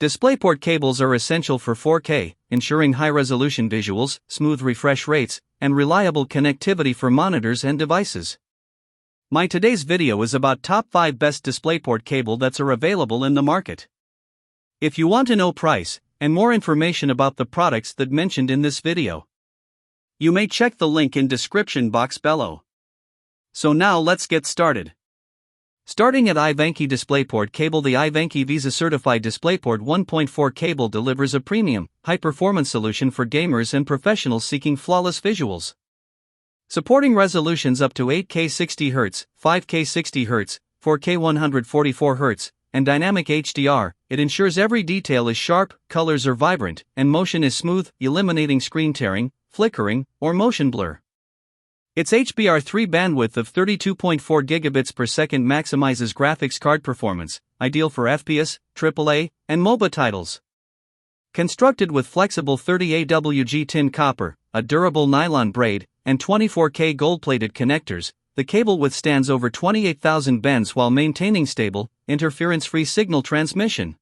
DisplayPort cables are essential for 4K, ensuring high-resolution visuals, smooth refresh rates, and reliable connectivity for monitors and devices. My today's video is about top 5 best DisplayPort cable that's are available in the market. If you want to know price and more information about the products that mentioned in this video, you may check the link in description box below. So now let's get started. Starting at Ivanki DisplayPort cable. The Ivanki Visa certified DisplayPort 1.4 cable delivers a premium, high-performance solution for gamers and professionals seeking flawless visuals. Supporting resolutions up to 8K 60Hz, 5K 60Hz, 4K 144Hz, and dynamic HDR, it ensures every detail is sharp, colors are vibrant, and motion is smooth, eliminating screen tearing, flickering, or motion blur. Its HBR3 bandwidth of 32.4 gigabits per second maximizes graphics card performance, ideal for FPS, AAA, and MOBA titles. Constructed with flexible 30AWG tin copper, a durable nylon braid, and 24K gold-plated connectors, the cable withstands over 28,000 bends while maintaining stable, interference-free signal transmission.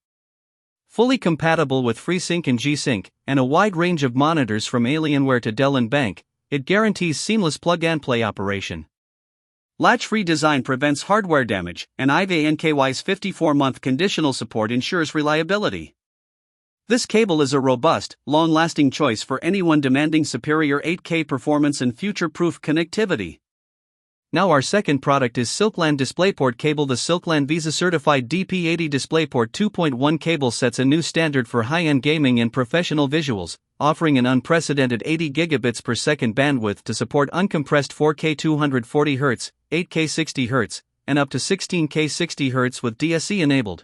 Fully compatible with FreeSync and G-Sync, and a wide range of monitors from Alienware to Dell and Bank, it guarantees seamless plug-and-play operation. Latch-free design prevents hardware damage, and Ivanki's 54-month conditional support ensures reliability. This cable is a robust, long-lasting choice for anyone demanding superior 8K performance and future-proof connectivity. Now our second product is Silkland DisplayPort cable. The Silkland Visa certified DP80 DisplayPort 2.1 cable sets a new standard for high-end gaming and professional visuals, offering an unprecedented 80 gigabits per second bandwidth to support uncompressed 4K 240Hz, 8K 60Hz, and up to 16K 60Hz with DSC enabled.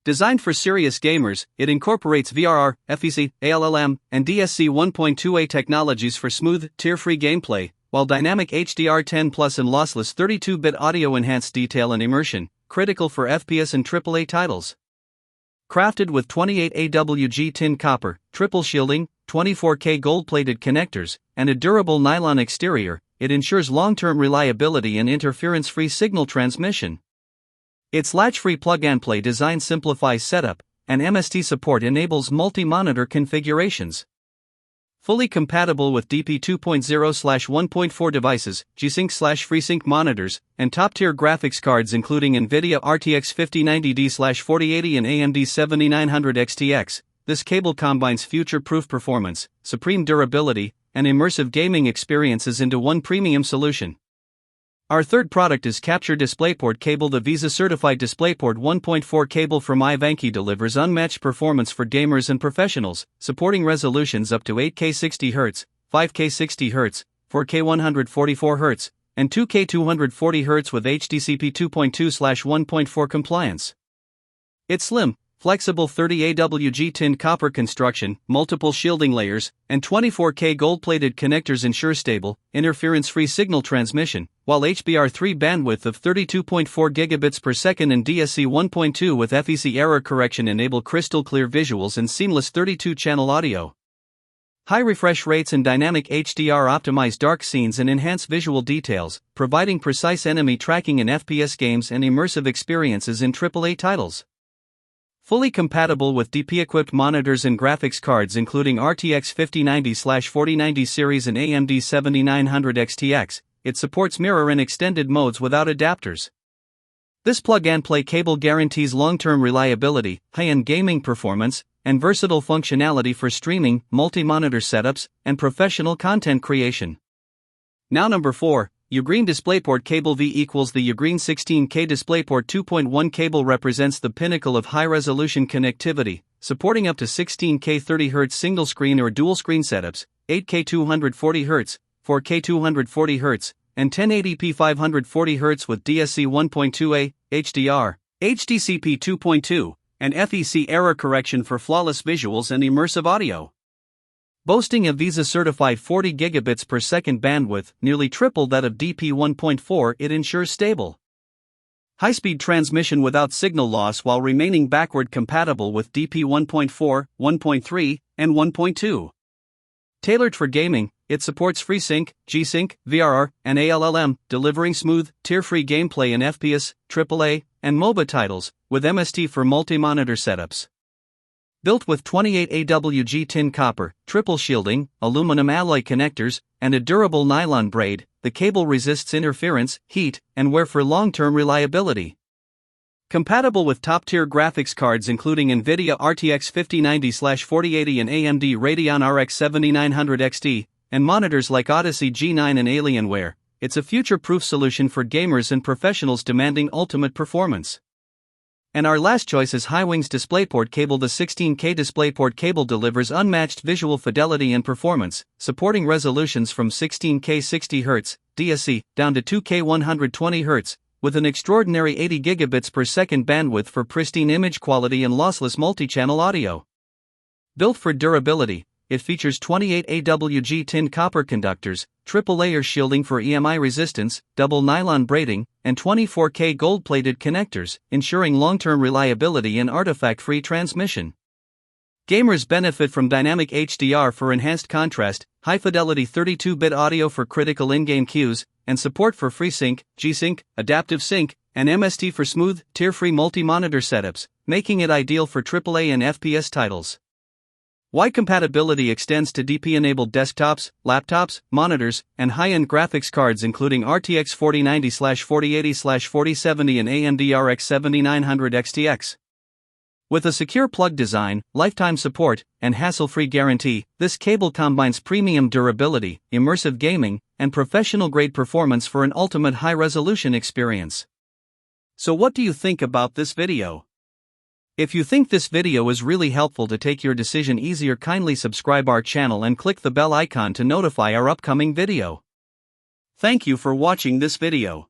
Designed for serious gamers, it incorporates VRR, FEC, ALLM, and DSC 1.2a technologies for smooth, tear-free gameplay, while dynamic HDR10 Plus and lossless 32-bit audio enhance detail and immersion, critical for FPS and AAA titles. Crafted with 28 AWG tin copper, triple shielding, 24K gold-plated connectors, and a durable nylon exterior, it ensures long-term reliability and interference-free signal transmission. Its latch-free plug-and-play design simplifies setup, and MST support enables multi-monitor configurations. Fully compatible with DP 2.0/1.4 devices, G-Sync/FreeSync monitors, and top-tier graphics cards including NVIDIA RTX 5090D/4080 and AMD 7900 XTX, this cable combines future-proof performance, supreme durability, and immersive gaming experiences into one premium solution. Our third product is Capture DisplayPort cable. The Visa-certified DisplayPort 1.4 cable from Ivanki delivers unmatched performance for gamers and professionals, supporting resolutions up to 8K 60Hz, 5K 60Hz, 4K 144Hz, and 2K 240Hz with HDCP 2.2/1.4 compliance. Its slim, flexible 30AWG tin copper construction, multiple shielding layers, and 24K gold-plated connectors ensure stable, interference-free signal transmission, while HBR3 bandwidth of 32.4 gigabits per second and DSC 1.2 with FEC error correction enable crystal-clear visuals and seamless 32-channel audio. High refresh rates and dynamic HDR optimize dark scenes and enhance visual details, providing precise enemy tracking in FPS games and immersive experiences in AAA titles. Fully compatible with DP-equipped monitors and graphics cards including RTX 5090/4090 series and AMD 7900 XTX, it supports mirror and extended modes without adapters. This plug-and-play cable guarantees long-term reliability, high-end gaming performance, and versatile functionality for streaming, multi-monitor setups, and professional content creation. Now number 4. Ugreen DisplayPort cable. The Ugreen 16K DisplayPort 2.1 cable represents the pinnacle of high-resolution connectivity, supporting up to 16K 30Hz single-screen or dual-screen setups, 8K 240Hz, 4K 240Hz, and 1080p 540Hz with DSC 1.2a, HDR, HDCP 2.2, and FEC error correction for flawless visuals and immersive audio. Boasting a Visa-certified 40 gigabits per second bandwidth, nearly triple that of DP 1.4, it ensures stable, high-speed transmission without signal loss while remaining backward compatible with DP 1.4, 1.3, and 1.2. Tailored for gaming, it supports FreeSync, G-Sync, VRR, and ALLM, delivering smooth, tear-free gameplay in FPS, AAA, and MOBA titles, with MST for multi-monitor setups. Built with 28 AWG tin copper, triple shielding, aluminum alloy connectors, and a durable nylon braid, the cable resists interference, heat, and wear for long-term reliability. Compatible with top-tier graphics cards including NVIDIA RTX 5090/4080 and AMD Radeon RX 7900 XT, and monitors like Odyssey G9 and Alienware, it's a future-proof solution for gamers and professionals demanding ultimate performance. And our last choice is Highwing's DisplayPort cable. The 16K DisplayPort cable delivers unmatched visual fidelity and performance, supporting resolutions from 16K 60Hz DSC down to 2K 120Hz, with an extraordinary 80 gigabits per second bandwidth for pristine image quality and lossless multi-channel audio. Built for durability, it features 28 AWG tin copper conductors, triple-layer shielding for EMI resistance, double nylon braiding, and 24K gold-plated connectors, ensuring long-term reliability and artifact-free transmission. Gamers benefit from dynamic HDR for enhanced contrast, high-fidelity 32-bit audio for critical in-game cues, and support for FreeSync, G-Sync, Adaptive Sync, and MST for smooth, tear-free multi-monitor setups, making it ideal for AAA and FPS titles. Y compatibility extends to DP-enabled desktops, laptops, monitors, and high-end graphics cards including RTX 4090/4080/4070 and AMD RX 7900 XTX. With a secure plug design, lifetime support, and hassle-free guarantee, this cable combines premium durability, immersive gaming, and professional-grade performance for an ultimate high-resolution experience. So what do you think about this video? If you think this video is really helpful to take your decision easier, kindly subscribe our channel and click the bell icon to notify our upcoming video. Thank you for watching this video.